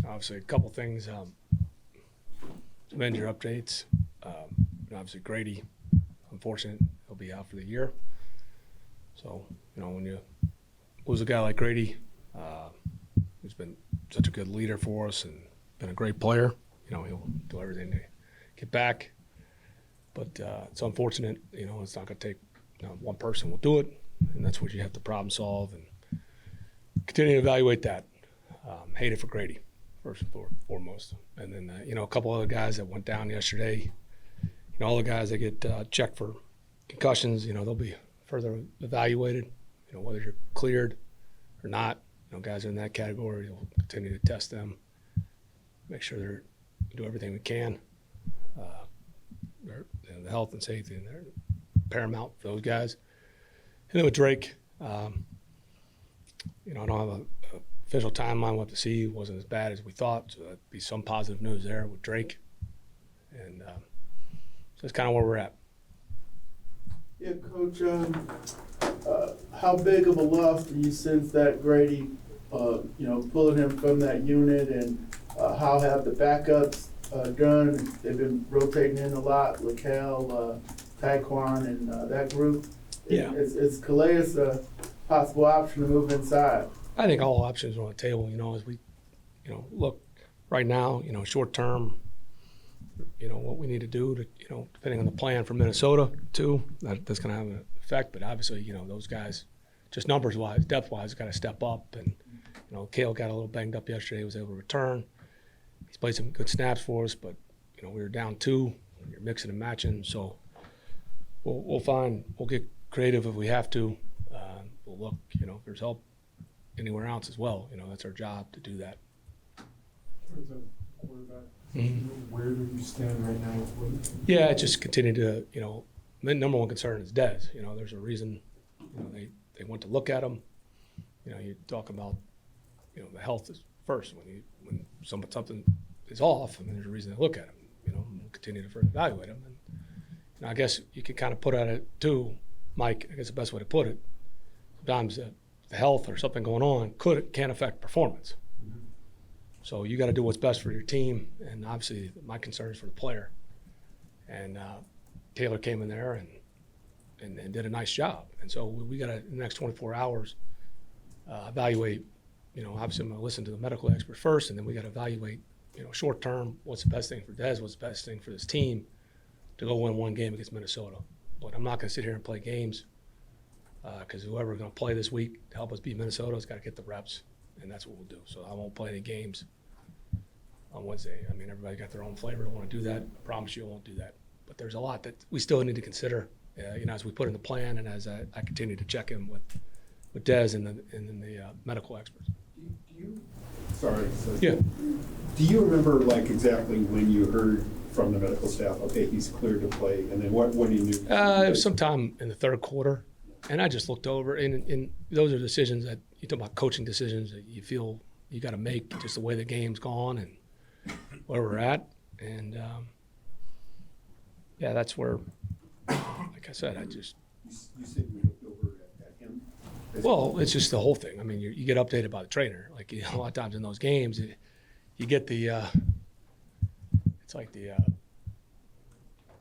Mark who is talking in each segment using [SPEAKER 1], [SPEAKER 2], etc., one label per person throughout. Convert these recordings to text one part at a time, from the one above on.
[SPEAKER 1] Obviously, a couple things. Some injury updates. Obviously, Grady, unfortunate, he'll be out for the year. So, when you lose a guy like Grady, who's been such a good leader for us and been a great player, he'll do everything to get back. But it's unfortunate, it's not going to take one person will do it, and that's what you have to problem solve and continue to evaluate that. Hate it for Grady, first and foremost. And then, a couple other guys that went down yesterday, all the guys that get checked for concussions, they'll be further evaluated, whether you're cleared or not. Guys in that category, you'll continue to test them, make sure we do everything we can. The health and safety, and they're paramount for those guys. And then with Drake, I don't have an official timeline. We'll have to see. It wasn't as bad as we thought, so that'd be some positive news there with Drake. And so that's kind of where we're at.
[SPEAKER 2] Yeah, Coach, how big of a loss do you sense that Grady, pulling him from that unit, and how have the backups done? They've been rotating in a lot, Laquel, Taekwon, and that group.
[SPEAKER 1] Yeah.
[SPEAKER 2] Is Calais a possible option to move inside?
[SPEAKER 1] I think all options are on the table, as we, look right now, short term, what we need to do to, depending on the plan for Minnesota too, that's going to have an effect. But obviously, those guys, just numbers wise, depth wise, got to step up. And, Kale got a little banged up yesterday, was able to return. He's played some good snaps for us, but, we were down 2. You're mixing and matching. So we'll get creative if we have to. We'll look, if there's help anywhere else as well. That's our job to do that.
[SPEAKER 3] As a quarterback,
[SPEAKER 1] Mm-hmm.
[SPEAKER 3] where do you stand right now?
[SPEAKER 1] Yeah, just continue to, the number one concern is Dez. There's a reason, they went to look at him. You talk about, the health is first. When something is off, there's a reason to look at him. We'll continue to further evaluate him. And I guess you can kind of put at it too, Mike, I guess the best way to put it, sometimes the health or something going on can affect performance.
[SPEAKER 3] Mm-hmm.
[SPEAKER 1] So you got to do what's best for your team, and obviously my concern is for the player. And Taylor came in there and did a nice job. And so we got to, in the next 24 hours, evaluate, obviously I'm going to listen to the medical expert first, and then we got to evaluate, short term, what's the best thing for Dez, what's the best thing for this team to go win one game against Minnesota. But I'm not going to sit here and play games because whoever's going to play this week to help us beat Minnesota has got to get the reps, and that's what we'll do. So I won't play any games on Wednesday. Everybody got their own flavor. I want to do that. I promise you I won't do that. But there's a lot that we still need to consider, as we put in the plan and as I continue to check in with Dez and the medical experts. Yeah.
[SPEAKER 4] Do you remember exactly when you heard from the medical staff, okay, he's cleared to play, and then when you knew?
[SPEAKER 1] It was sometime in the third quarter, and I just looked over, and those are decisions that you talk about, coaching decisions that you feel you got to make, just the way the game's gone and where we're at, and that's where, like I said,
[SPEAKER 4] You said you looked over at him?
[SPEAKER 1] Well, it's just the whole thing. You get updated by the trainer. A lot of times in those games, you get the. It's like the. You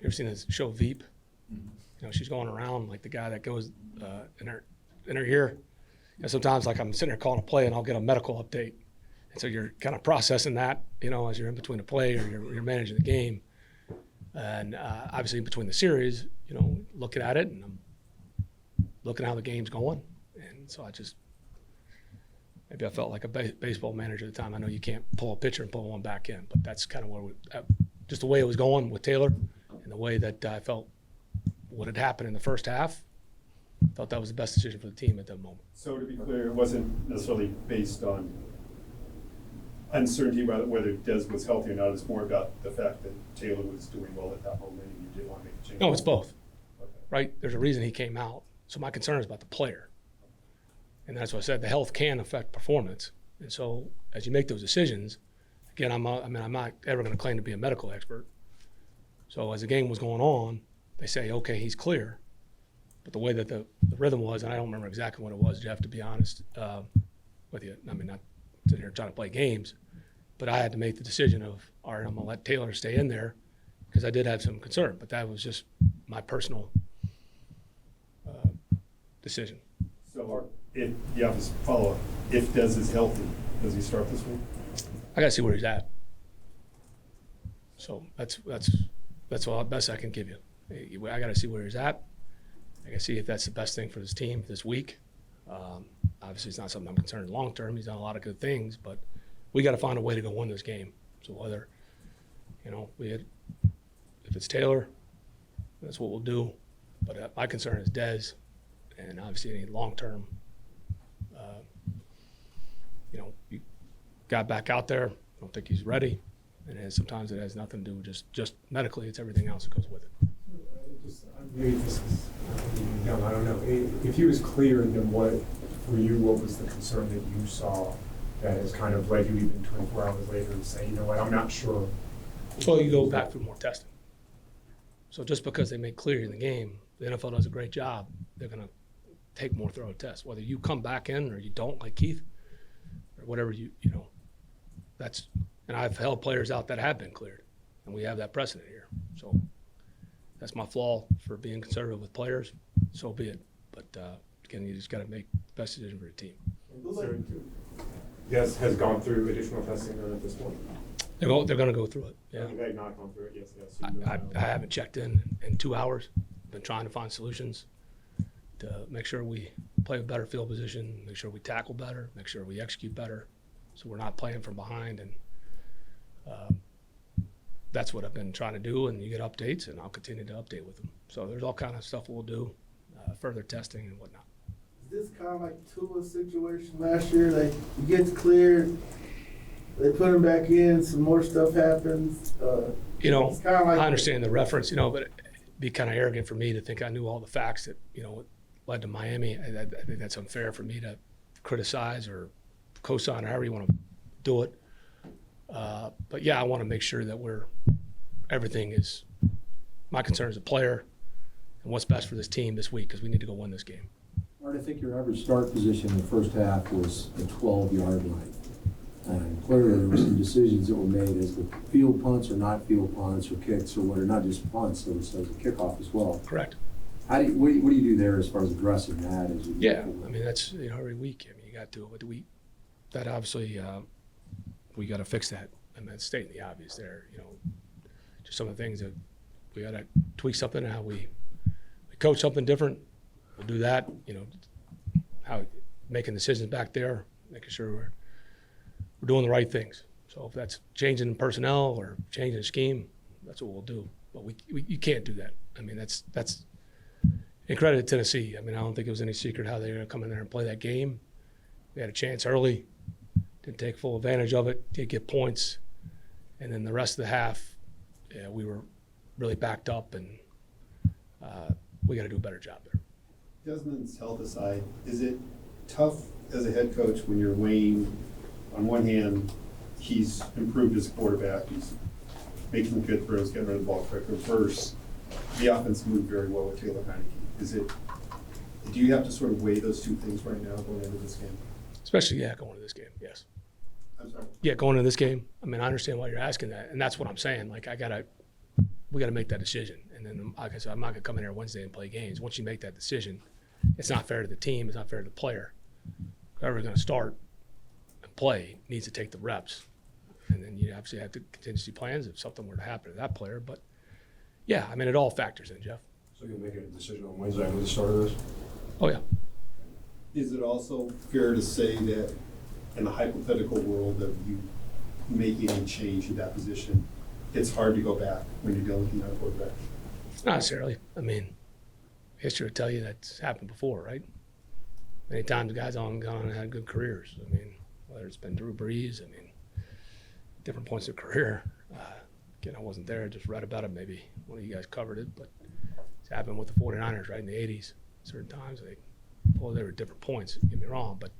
[SPEAKER 1] ever seen this show Veep?
[SPEAKER 4] Mm-hmm.
[SPEAKER 1] She's going around like the guy that goes in her ear. Sometimes I'm sitting there calling a play and I'll get a medical update, and so you're kind of processing that, as you're in between a play or you're managing the game, and obviously in between the series, looking at it and I'm looking at how the game's going. And so maybe I felt like a baseball manager at the time. I know you can't pull a pitcher and pull one back in, but that's kind of where just the way it was going with Taylor and the way that I felt what had happened in the first half, felt that was the best decision for the team at that moment.
[SPEAKER 4] So to be clear, it wasn't necessarily based on uncertainty about whether Dez was healthy or not. It's more about the fact that Taylor was doing well at that moment and you didn't want to make a change.
[SPEAKER 1] No, it's both.
[SPEAKER 4] Okay.
[SPEAKER 1] Right? There's a reason he came out. So my concern is about the player. And that's what I said. The health can affect performance. And so as you make those decisions, again, I'm not ever going to claim to be a medical expert. So as the game was going on, they say, okay, he's clear. But the way that the rhythm was, and I don't remember exactly what it was, Jeff, to be honest with you. Not sitting here trying to play games. but I had to make the decision of, all right, I'm gonna let Taylor stay in there because I did have some concern, but that was just my personal decision.
[SPEAKER 4] So if, yeah, just follow up, if Dez is healthy, does he start this week?
[SPEAKER 1] I gotta see where he's at. So that's all best I can give you. I gotta see where he's at. I gotta see if that's the best thing for this team this week. Obviously, it's not something I'm concerned long term. He's done a lot of good things, but we got to find a way to go win this game. So whether, if it's Taylor, that's what we'll do. But my concern is Dez, and obviously any long term. You got back out there. I don't think he's ready, and sometimes it has nothing to do with just medically. It's everything else that goes with it.
[SPEAKER 3] Maybe this is dumb, I don't know. If he was clear, then what was the concern that you saw that has kind of led you even 24 hours later to say, you know what, I'm not sure?
[SPEAKER 1] Well, you go back through more testing. So just because they make clear in the game, the NFL does a great job, they're going to take more thorough tests. Whether you come back in or you don't, like Keith, or whatever that's, and I've held players out that have been cleared, and we have that precedent here. So that's my flaw for being conservative with players. So be it. But again, you just got to make the best decision for the team.
[SPEAKER 3] So, Des has gone through additional testing at this point.
[SPEAKER 1] They're going to go through it. Yeah.
[SPEAKER 3] They've not gone through it. Yes.
[SPEAKER 1] I haven't checked in 2 hours. Been trying to find solutions to make sure we play a better field position, make sure we tackle better, make sure we execute better, so we're not playing from behind. And that's what I've been trying to do. And you get updates, and I'll continue to update with them. So there's all kind of stuff we'll do, further testing and whatnot.
[SPEAKER 2] Is this kind of like Tua's situation last year? Like, he gets cleared, they put him back in, some more stuff happens. It's kind of like,
[SPEAKER 1] I understand the reference, but it'd be kind of arrogant for me to think I knew all the facts that, led to Miami. I think that's unfair for me to criticize or co-sign, however you want to do it. But yeah, I want to make sure that everything is, my concern as a player and what's best for this team this week, because we need to go win this game.
[SPEAKER 5] Art, I think your average start position in the first half was the 12-yard line. And clearly there were some decisions that were made as the field punts or not field punts or kicks or what are not just punts, there was a kickoff as well.
[SPEAKER 1] Correct.
[SPEAKER 5] What do you do there as far as addressing that? As you
[SPEAKER 1] Yeah, I mean, that's every week. I mean, you got to do it. But that obviously, we got to fix that. I mean, that's stating the obvious there. Just some of the things that we got to tweak something, how we coach something different. We'll do that. How making decisions back there, making sure we're doing the right things. So if that's changing personnel or changing the scheme, that's what we'll do. But you can't do that. I mean, that's in credit to Tennessee. I mean, I don't think it was any secret how they were going to come in there and play that game. They had a chance early, didn't take full advantage of it, did get points. And then the rest of the half, we were really backed up, and we got to do a better job there.
[SPEAKER 4] Desmond's health aside, is it tough as a head coach when you're weighing, on one hand, he's improved as a quarterback, he's making some good throws, getting rid of the ball quicker, versus the offense moved very well with Taylor Heineke. Do you have to sort of weigh those two things right now going into this game?
[SPEAKER 1] Especially, going into this game, yes.
[SPEAKER 4] I'm sorry?
[SPEAKER 1] Yeah, going into this game. I mean, I understand why you're asking that, and that's what I'm saying. Like, we got to make that decision. And then, like I said, I'm not going to come in here Wednesday and play games. Once you make that decision, it's not fair to the team. It's not fair to the player. Whoever's going to start and play needs to take the reps. And then you obviously have the contingency plans if something were to happen to that player. But, yeah, I mean, it all factors in, Jeff.
[SPEAKER 6] So you'll make a decision on Wednesday with the start of this?
[SPEAKER 1] Oh, yeah.
[SPEAKER 4] Is it also fair to say that in the hypothetical world of you making a change in that position, it's hard to go back when you're dealing with another quarterback?
[SPEAKER 1] Not necessarily. I mean, history would tell you that's happened before, right? Many times guys on gone and had good careers. I mean, whether it's been Drew Brees, different points of career. Again, I wasn't there, just read about it. Maybe one of you guys covered it, but it's happened with the 49ers, right, in the 80s. Certain times, they were different points, don't get me wrong, but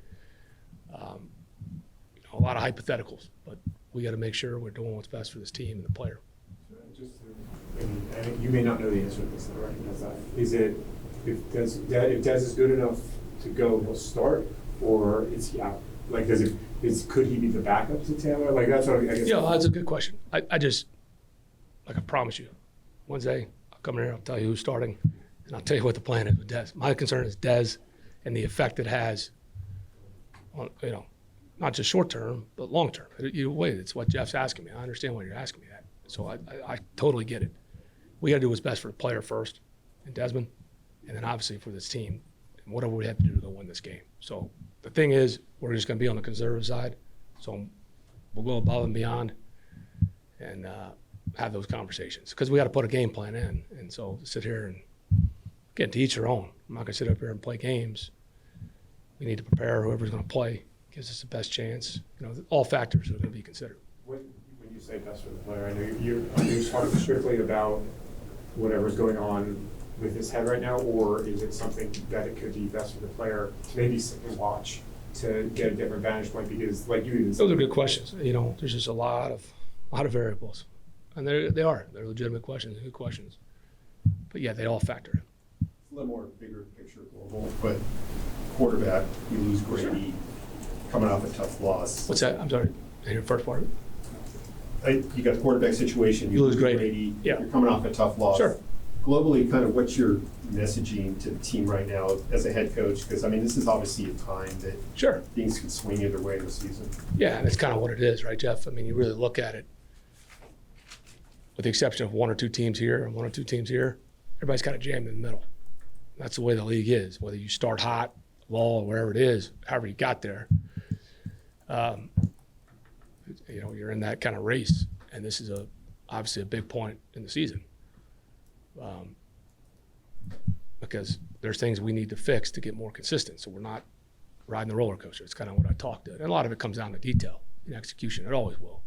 [SPEAKER 1] a lot of hypotheticals. But we got to make sure we're doing what's best for this team and the player.
[SPEAKER 3] And you may not know the answer to this, right? Is it if Des is good enough to go, he'll start, or is he out? Like, could he be the backup to Taylor? Like, that's what I guess.
[SPEAKER 1] Yeah, that's a good question. I just, like I promise you, Wednesday, I'll come in here, I'll tell you who's starting, and I'll tell you what the plan is with Dez. My concern is Dez and the effect it has on, not just short term, but long term. Either way, it's what Jeff's asking me. I understand why you're asking me that. So I totally get it. We got to do what's best for the player first, and Desmond, and then obviously for this team, and whatever we have to do to go win this game. So the thing is, we're just going to be on the conservative side. So we'll go above and beyond and have those conversations because we got to put a game plan in. And so to sit here and get to each their own. I'm not going to sit up here and play games. We need to prepare whoever's going to play, gives us the best chance. All factors are going to be considered.
[SPEAKER 3] When you say best for the player, I know are you talking strictly about whatever's going on with his head right now, or is it something that it could be best for the player to maybe sit and watch to get a different vantage point? Because like you even said,
[SPEAKER 1] those are good questions. There's just a lot of variables, and they're legitimate questions, good questions. But yeah, they all factor in.
[SPEAKER 4] It's a little more bigger picture global, but quarterback, you lose Grady coming off a tough loss.
[SPEAKER 1] What's that? I'm sorry. Your first part of it?
[SPEAKER 4] You got the quarterback situation, you lose Grady,
[SPEAKER 1] Yeah.
[SPEAKER 4] You're coming off a tough loss.
[SPEAKER 1] Sure.
[SPEAKER 4] Globally, kind of what's your messaging to the team right now as a head coach? Because, this is obviously a time that
[SPEAKER 1] Sure.
[SPEAKER 4] things could swing either way in the season.
[SPEAKER 1] Yeah, and that's kind of what it is, right, Jeff? You really look at it, with the exception of one or two teams here and one or two teams here, everybody's kind of jammed in the middle. That's the way the league is. Whether you start hot, low, or wherever it is, however you got there, you're in that kind of race. And this is obviously a big point in the season. Because there's things we need to fix to get more consistent. So we're not riding the roller coaster. It's kind of what I talked to. And a lot of it comes down to detail and execution. It always will.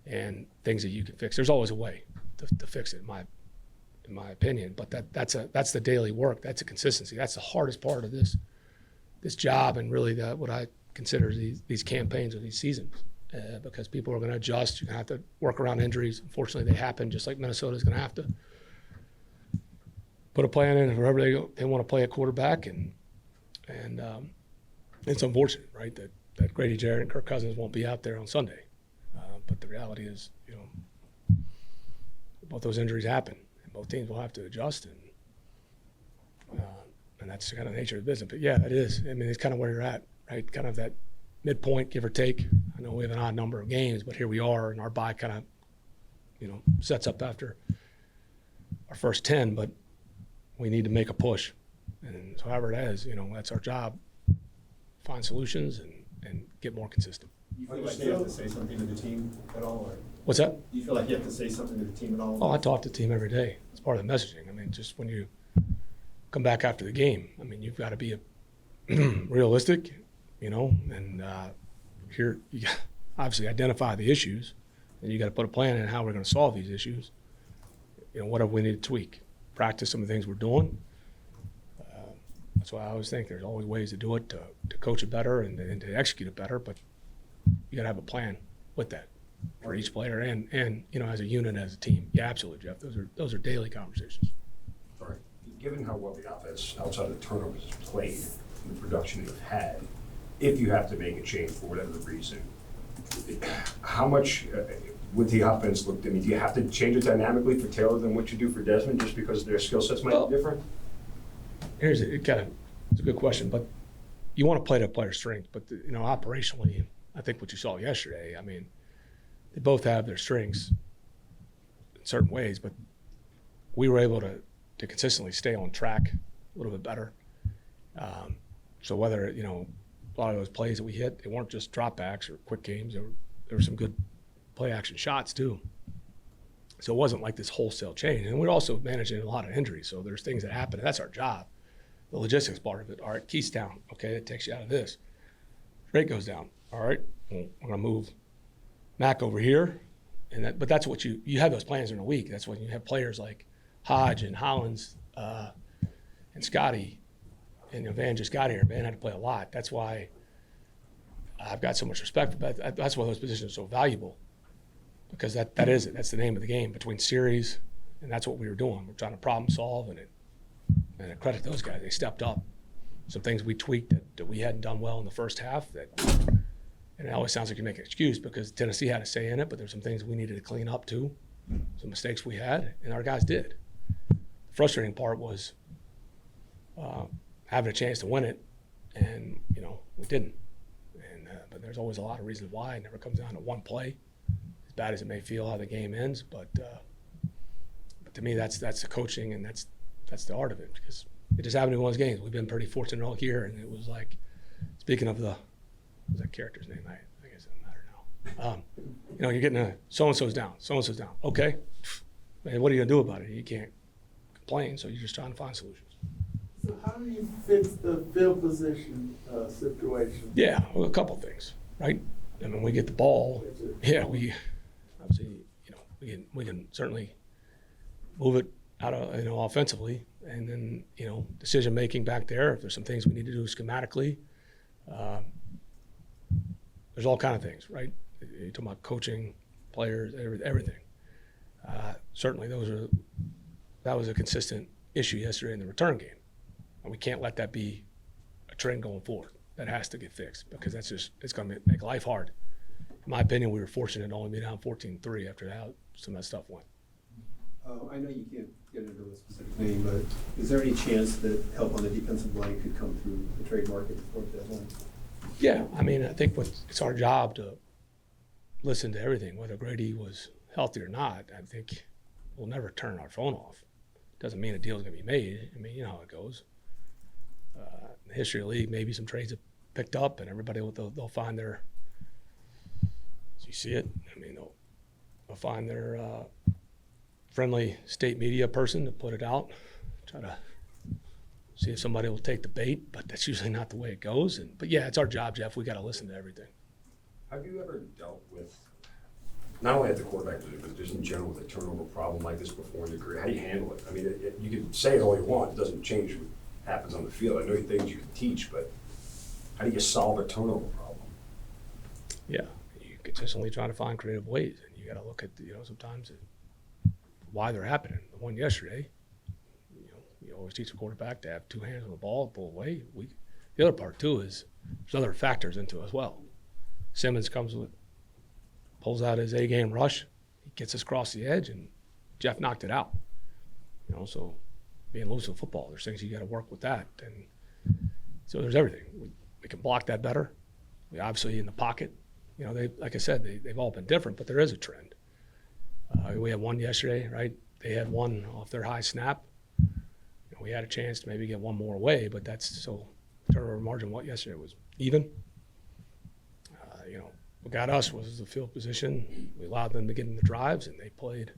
[SPEAKER 1] And things that you can fix. There's always a way to fix it, in my opinion. But that's the daily work. That's a consistency. That's the hardest part of this job, and really what I consider these campaigns or these seasons. Because people are going to adjust. You're going to have to work around injuries. Unfortunately, they happen, just like Minnesota's going to have to put a plan in wherever they want to play a quarterback. And it's unfortunate, right, that Grady Jarrett and Kirk Cousins won't be out there on Sunday. But the reality is, both those injuries happen, and both teams will have to adjust, and that's kind of the nature of the business. But yeah, it is. It's kind of where you're at, right? Kind of that midpoint, give or take. I know we have an odd number of games, but here we are, and our bye kind of, sets up after our first 10. But we need to make a push, and so however it is, that's our job. Find solutions and get more consistent.
[SPEAKER 4] Do you feel like you have to say something to the team at all? Or
[SPEAKER 1] What's that?
[SPEAKER 4] do you feel like you have to say something to the team at all?
[SPEAKER 1] Oh, I talk to the team every day. It's part of the messaging. Just when you come back after the game, you've got to be realistic, and here you got, obviously identify the issues, and you got to put a plan in how we're going to solve these issues. Whatever we need to tweak, practice some of the things we're doing. That's why I always think there's always ways to do it, to coach it better and to execute it better, but you got to have a plan with that for each player and as a unit, as a team. Yeah, absolutely, Jeff. Those are daily conversations.
[SPEAKER 6] All right. Given how well the offense outside of the turnovers is played and the production you've had, if you have to make a change for whatever reason, how much would the offense look? Do you have to change it dynamically for Taylor than what you do for Desmond, just because their skill sets might be different?
[SPEAKER 1] It's a good question, but you want to play to player's strength. But operationally, I think what you saw yesterday, they both have their strengths in certain ways, but we were able to consistently stay on track a little bit better. So whether a lot of those plays that we hit, they weren't just dropbacks or quick games. There were some good play action shots too. So it wasn't like this wholesale change. And we're also managing a lot of injuries. So there's things that happen, and that's our job. The logistics part of it. All right, Keith's down. Okay, that takes you out of this. Drake goes down. All right, well, we're going to move Mac over here. But that's what you have those plans in a week. That's when you have players like Hodge and Hollins and Scotty. And Van just got here. Van had to play a lot. That's why I've got so much respect for that. That's why those positions are so valuable. Because that is it. That's the name of the game between series, and that's what we were doing. We're trying to problem solve, and I credit those guys. They stepped up. some things we tweaked that we hadn't done well in the first half and it always sounds like you make an excuse because Tennessee had a say in it, but there's some things we needed to clean up too, some mistakes we had, and our guys did. The frustrating part was having a chance to win it, and we didn't. And but there's always a lot of reasons why. It never comes down to one play, as bad as it may feel how the game ends. But to me, that's the coaching, and that's the art of it, because it just happened in one of those games. We've been pretty fortunate all year, and it was like, speaking of what was that character's name? I guess it doesn't matter now. You're getting a so-and-so's down, so-and-so's down. Okay, man, what are you gonna do about it? You can't complain, so you're just trying to find solutions.
[SPEAKER 2] So how do you fix the field position situation?
[SPEAKER 1] Yeah, well, a couple things, right? I mean, we get the ball. Yeah, we obviously, we can certainly move it out of, offensively, and then, decision making back there. If there's some things we need to do schematically, there's all kind of things, right? You're talking about coaching, players, everything. Certainly, that was a consistent issue yesterday in the return game, and we can't let that be a trend going forward. That has to get fixed, because it's going to make life hard. In my opinion, we were fortunate to only be down 14-3 after how some of that stuff went.
[SPEAKER 4] I know you can't get into a specific name, but is there any chance that help on the defensive line could come through the trade market before the deadline?
[SPEAKER 1] Yeah, I mean, I think it's our job to listen to everything, whether Grady was healthy or not. I think we'll never turn our phone off. Doesn't mean a deal's going to be made. I mean, you know how it goes. In the history of the league, maybe some trades have picked up, and everybody they'll find their, as you see it, I mean, they'll find their friendly state media person to put it out, try to see if somebody will take the bait, but that's usually not the way it goes. But yeah, it's our job, Jeff. We got to listen to everything.
[SPEAKER 6] Have you ever dealt with, not only at the quarterback position, but just in general, with a turnover problem like this before in your career? How do you handle it? I mean, you can say it all you want. It doesn't change what happens on the field. I know things you can teach, but how do you solve a turnover problem?
[SPEAKER 1] Yeah, you consistently try to find creative ways, and you got to look at, sometimes why they're happening. The one yesterday, you always teach a quarterback to have two hands on the ball, pull away. The other part too is there's other factors into it as well. Simmons pulls out his A-game rush, he gets us across the edge, and Jeff knocked it out. So being loose with football, there's things you got to work with that, and so there's everything. We can block that better. We obviously in the pocket, like I said, they've all been different, but there is a trend. We had one yesterday, right? They had one off their high snap. We had a chance to maybe get one more away, but turnover margin yesterday was even. What got us was the field position. We allowed them to get in the drives, and they played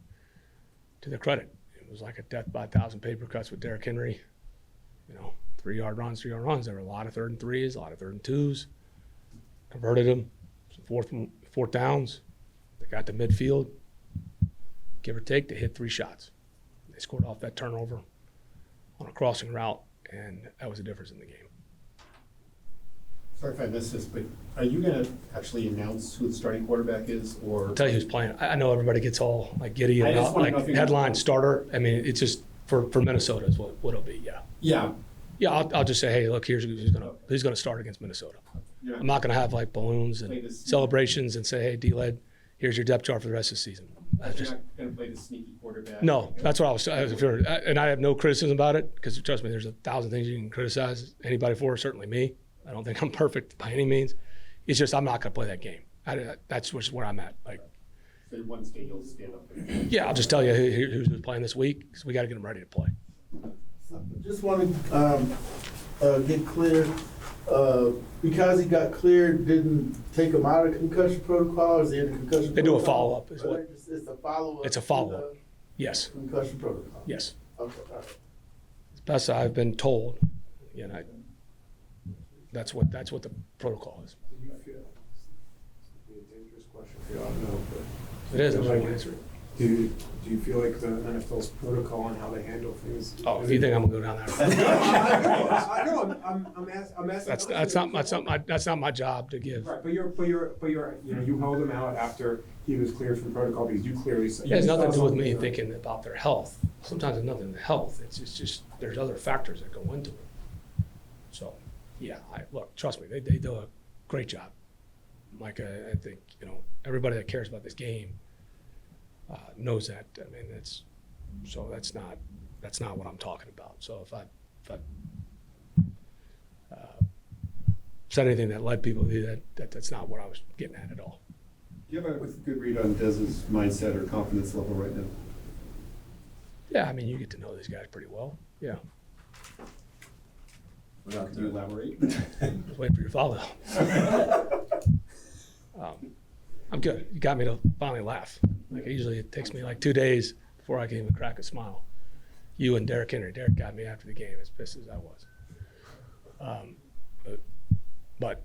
[SPEAKER 1] to their credit. It was like a death by 1,000 paper cuts with Derrick Henry. 3-yard runs. There were a lot of 3rd and 3s, a lot of 3rd and 2s. Converted them. Some fourth downs. They got to midfield. Give or take, they hit 3 shots. They scored off that turnover on a crossing route, and that was the difference in the game.
[SPEAKER 4] Sorry if I missed this, but are you going to actually announce who the starting quarterback is, or?
[SPEAKER 1] I'll tell you who's playing. I know everybody gets all giddy
[SPEAKER 4] I just
[SPEAKER 1] about
[SPEAKER 4] wanna know if you're
[SPEAKER 1] headline starter. I mean, it's just for Minnesota is what it'll be. Yeah.
[SPEAKER 4] Yeah.
[SPEAKER 1] Yeah, I'll just say, hey, look, here's who's gonna start against Minnesota.
[SPEAKER 4] Yeah.
[SPEAKER 1] I'm not gonna have balloons
[SPEAKER 4] Play
[SPEAKER 1] and
[SPEAKER 4] this-
[SPEAKER 1] celebrations and say, hey, D-Led, here's your depth chart for the rest of the season.
[SPEAKER 4] You're not going to play the sneaky quarterback?
[SPEAKER 1] No, that's what I was and I have no criticism about it, because trust me, there's 1,000 things you can criticize anybody for, certainly me. I don't think I'm perfect by any means. It's just I'm not going to play that game. That's just where I'm at.
[SPEAKER 4] So one state you'll stand up.
[SPEAKER 1] Yeah, I'll just tell you who's playing this week, because we got to get them ready to play.
[SPEAKER 2] Just want to get clear, because he got cleared, didn't take him out of concussion protocol, or is he in the concussion protocol?
[SPEAKER 1] They do a follow-up, is what-
[SPEAKER 2] It's a follow-up.
[SPEAKER 1] It's a
[SPEAKER 2] to
[SPEAKER 1] follow-up.
[SPEAKER 2] the
[SPEAKER 1] Yes,
[SPEAKER 2] Concussion protocol?
[SPEAKER 1] yes.
[SPEAKER 2] Okay, all right.
[SPEAKER 1] As best I've been told, that's what the protocol is.
[SPEAKER 3] Do you feel, it's a dangerous question for you, I don't know, but.
[SPEAKER 1] It is, I'm not gonna answer it.
[SPEAKER 3] Do you feel like the NFL's protocol on how they handle things?
[SPEAKER 1] Oh, if you think I'm gonna go down that road.
[SPEAKER 3] I know, I'm asking.
[SPEAKER 1] That's not my job to give.
[SPEAKER 3] Right, but you held him out after he was cleared from protocol because you clearly said.
[SPEAKER 1] It has nothing to do with me thinking about their health. Sometimes it's nothing to health. It's just there's other factors that go into it. So Yeah, look, trust me, they do a great job. Like, I think, everybody that cares about this game knows that. I mean, that's not what I'm talking about. So if I said anything that led people to that's not what I was getting at all.
[SPEAKER 4] Do you have a good read on Dez's mindset or confidence level right now?
[SPEAKER 1] Yeah, I mean, you get to know these guys pretty well. Yeah.
[SPEAKER 4] Could you elaborate?
[SPEAKER 1] Just waiting for your follow. I'm good. You got me to finally laugh. Like, usually it takes me like 2 days before I can even crack a smile. You and Derrick Henry. Derrick got me after the game, as pissed as I was. But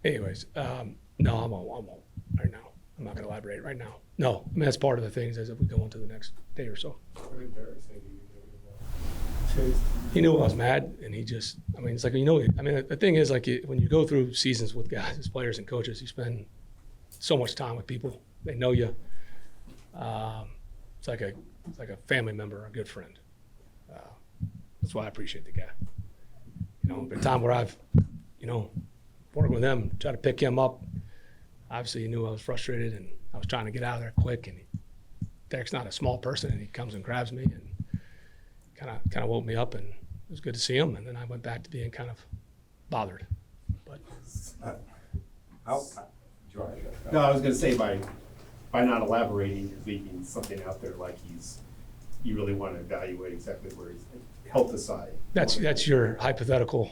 [SPEAKER 1] anyways, no, I won't right now. I'm not going to elaborate right now. No, I mean, that's part of the things as if we go into the next day or so.
[SPEAKER 3] What did Derek say to you?
[SPEAKER 1] He knew I was mad, and he just, I mean, it's like, the thing is, like, when you go through seasons with guys, as players and coaches, you spend so much time with people. They know you. It's like a family member, a good friend. That's why I appreciate the guy. The time where I've, worked with him, tried to pick him up, obviously he knew I was frustrated, and I was trying to get out of there quick, and Derek's not a small person, and he comes and grabs me, and kind of woke me up, and it was good to see him. And then I went back to being kind of bothered. But
[SPEAKER 4] No, I was gonna say by not elaborating, you're leaving something out there like you really want to evaluate exactly where he's health aside.
[SPEAKER 1] that's your hypothetical.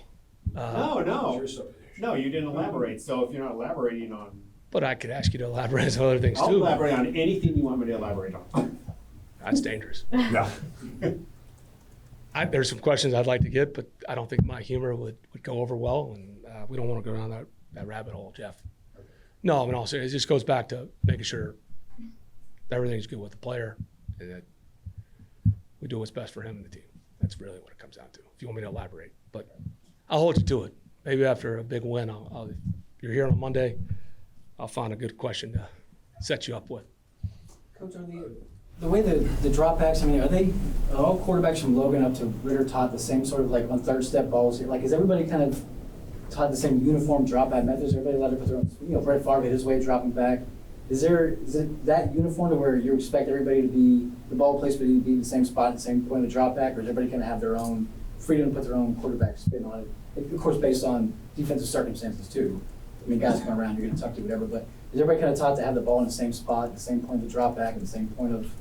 [SPEAKER 4] No, you didn't elaborate. So if you're not elaborating on,
[SPEAKER 1] But I could ask you to elaborate on some other things
[SPEAKER 4] I'll
[SPEAKER 1] too.
[SPEAKER 4] elaborate on anything you want me to elaborate on.
[SPEAKER 1] That's dangerous.
[SPEAKER 6] No.
[SPEAKER 1] There's some questions I'd like to get, but I don't think my humor would go over well, and we don't want to go down that rabbit hole, Jeff. No, in all seriousness, it just goes back to making sure everything's good with the player, and that we do what's best for him and the team. That's really what it comes down to, if you want me to elaborate. But I'll hold you to it. Maybe after a big win, if you're here on Monday, I'll find a good question to set you up with.
[SPEAKER 7] Coach, the way the dropbacks, I mean, are all quarterbacks from Logan up to Ritter taught the same sort of like on third step balls here? Like, is everybody kind of taught the same uniform drop-back methods? Everybody allowed to put their own, Brett Favre his way of dropping back. Is it that uniform to where you expect everybody to be, the ball placement to be in the same spot at the same point of the drop-back, or is everybody kind of have their own freedom to put their own quarterback spin on it? Of course, based on defensive circumstances too. I mean, guys come around, you're going to tuck to whatever, but is everybody kind of taught to have the ball in the same spot, at the same point of the drop-back, at the same point of,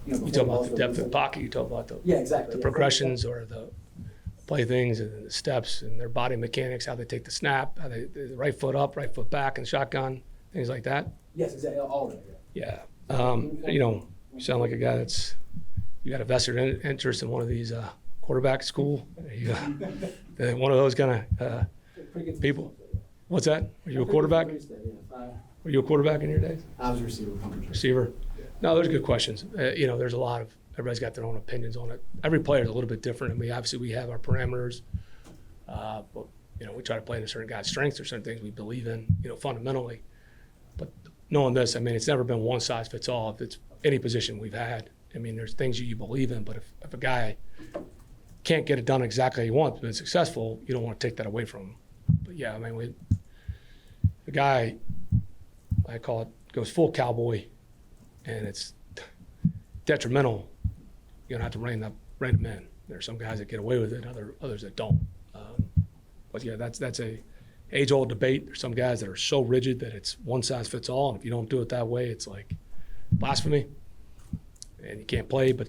[SPEAKER 1] You talk about the depth of the pocket, you talk about
[SPEAKER 7] exactly.
[SPEAKER 1] the progressions or the play things and the steps and their body mechanics, how they take the snap, how the right foot up, right foot back and shotgun, things like that.
[SPEAKER 7] Yes, exactly, all of it.
[SPEAKER 1] Yeah. You sound like a guy you got a vested interest in one of these quarterback school. One of those kind of people. What's that? Were you a quarterback? Were you a quarterback in your days?
[SPEAKER 7] I was a receiver.
[SPEAKER 1] Receiver? No, those are good questions. There's a lot of, everybody's got their own opinions on it. Every player is a little bit different. I mean, obviously we have our parameters, but, we try to play to certain guys' strengths or certain things we believe in, fundamentally. But knowing this, I mean, it's never been one size fits all. If it's any position we've had, I mean, there's things you believe in, but if a guy can't get it done exactly how he wants, but it's successful, you don't want to take that away from him. But yeah, I mean, the guy, I call it, goes full cowboy, and it's detrimental. You don't have to rein them in. There are some guys that get away with it, others that don't. But yeah, that's a age-old debate. There's some guys that are so rigid that it's one size fits all, and if you don't do it that way, it's like blasphemy, and you can't play. But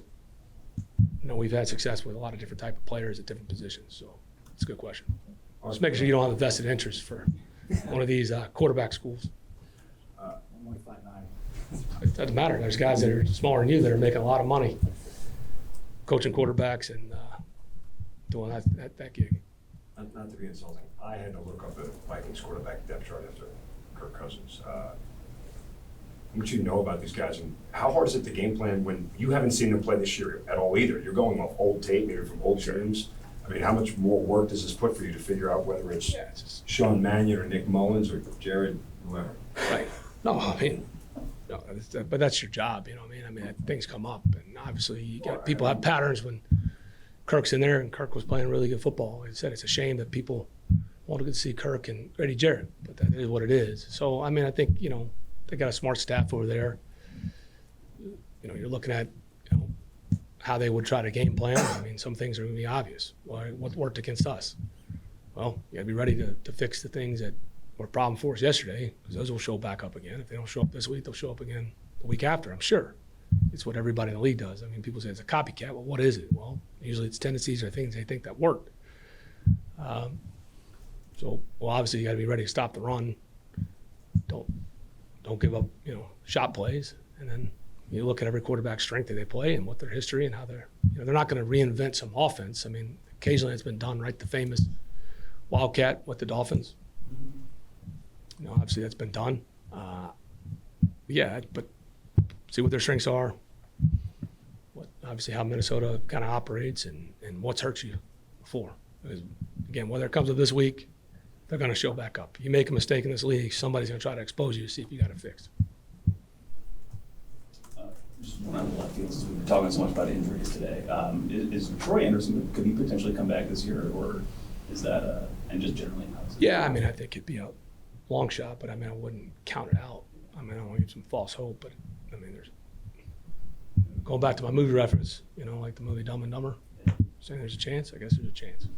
[SPEAKER 1] we've had success with a lot of different type of players at different positions, so it's a good question. Just making sure you don't have a vested interest for one of these quarterback schools.
[SPEAKER 7] I'm only 5'9".
[SPEAKER 1] It doesn't matter. There's guys that are smaller than you that are making a lot of money coaching quarterbacks and doing that gig.
[SPEAKER 6] Not to be insulting, I had to look up the Vikings quarterback depth chart after Kirk Cousins. How much you know about these guys, and how hard is it to game plan when you haven't seen them play this year at all either? You're going off old tape, maybe from old teams. I mean, how much more work does this put for you to figure out whether it's Sean Mannion or Nick Mullins or Jared, whoever?
[SPEAKER 1] Right. No, I mean, but that's your job, I mean, things come up, and obviously people have patterns when Kirk's in there, and Kirk was playing really good football. Like I said, it's a shame that people wanted to see Kirk and Grady Jarrett, but that is what it is. So, I mean, I think, they got a smart staff over there. You're looking at, how they would try to game plan. I mean, some things are going to be obvious. What worked against us? Well, you got to be ready to fix the things that were a problem for us yesterday, because those will show back up again. If they don't show up this week, they'll show up again the week after, I'm sure. It's what everybody in the league does. I mean, people say it's a copycat. Well, what is it? Well, usually it's tendencies or things they think that worked. Obviously you got to be ready to stop the run. Don't give up, shot plays. And then you look at every quarterback's strength that they play and what their history and how they're not going to reinvent some offense. I mean, occasionally it's been done, right? The famous Wildcat with the Dolphins. Obviously that's been done. But see what their strengths are. Obviously how Minnesota kind of operates and what's hurt you before. Because, again, whether it comes to this week, they're going to show back up. You make a mistake in this league, somebody's going to try to expose you to see if you got it fixed.
[SPEAKER 8] Just one on the left field, since we've been talking so much about injuries today. Is Troy Anderson, could he potentially come back this year, or is that, and just generally how is it?
[SPEAKER 1] Yeah, I mean, I think it'd be a long shot, but I mean, I wouldn't count it out. I mean, I don't want to give some false hope, but I mean, there's going back to my movie reference, like the movie Dumb and Dumber, saying there's a chance, I guess there's a chance.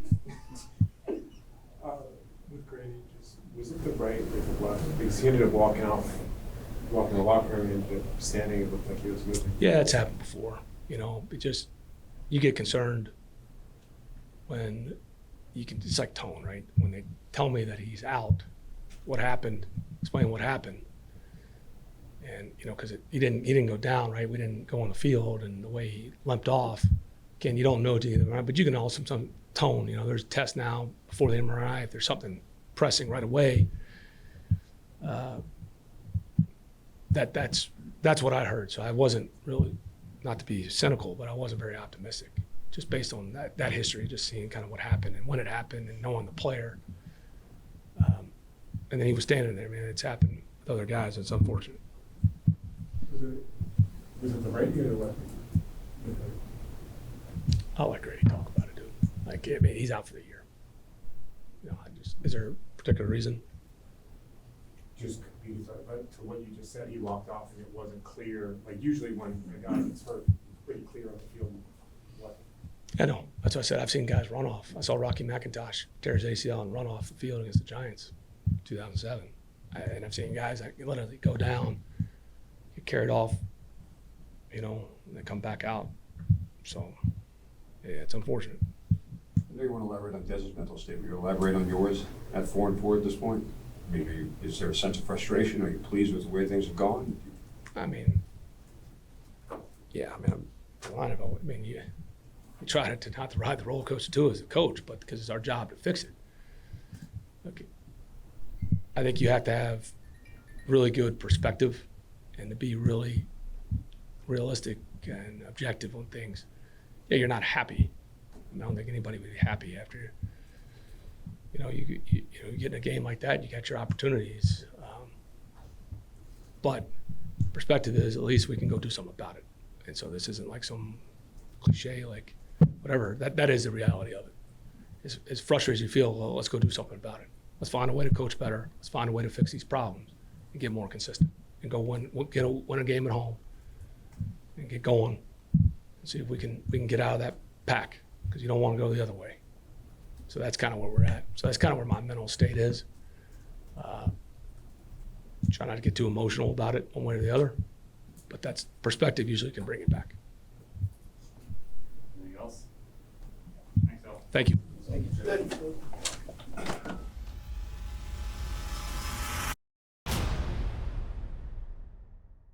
[SPEAKER 3] With Grady, was it the right or the left? Because he ended up walking the locker room and ended up standing. It looked like he was moving.
[SPEAKER 1] Yeah, it's happened before. You get concerned when it's like tone, right? When they tell me that he's out, what happened, explain what happened. And, because he didn't go down, right? We didn't go on the field, and the way he limped off, again, you don't know to either, right? But you can also some tone, there's a test now before the MRI, if there's something pressing right away. That's what I heard. So I wasn't really, not to be cynical, but I wasn't very optimistic, just based on that history, just seeing kind of what happened and when it happened and knowing the player. And then he was standing there, man. It's happened with other guys. It's unfortunate.
[SPEAKER 3] Was it the right or the left?
[SPEAKER 1] I'll let Grady talk about it, dude. Like, I mean, he's out for the year. Is there a particular reason?
[SPEAKER 3] Just confused. But to what you just said, he walked off and it wasn't clear. Like usually when a guy gets hurt, pretty clear on the field. What?
[SPEAKER 1] I know. That's what I said. I've seen guys run off. I saw Rocky McIntosh tear his ACL and run off the field against the Giants in 2007. And I've seen guys that literally go down, get carried off, and they come back out. So, yeah, it's unfortunate.
[SPEAKER 6] I know you want to elaborate on Dez's mental state. Will you elaborate on yours at 4-4 at this point? I mean, is there a sense of frustration? Are you pleased with the way things have gone?
[SPEAKER 1] I mean, yeah, I'm lying about it. I mean, you try to not to ride the roller coaster too as a coach, but because it's our job to fix it. Okay. I think you have to have really good perspective and to be really realistic and objective on things. Yeah, you're not happy. I don't think anybody would be happy after, you get in a game like that, you got your opportunities. But perspective is at least we can go do something about it. And so this isn't like some cliche, like whatever. That is the reality of it. As frustrated as you feel, well, let's go do something about it. Let's find a way to coach better. Let's find a way to fix these problems and get more consistent and go win a game at home and get going and see if we can get out of that pack, because you don't want to go the other way. So that's kind of where we're at. So that's kind of where my mental state is. Try not to get too emotional about it one way or the other, but that's perspective usually can bring it back.
[SPEAKER 8] Anything else? Thanks, Al.
[SPEAKER 1] Thank you.
[SPEAKER 7] Thank you.
[SPEAKER 2] That-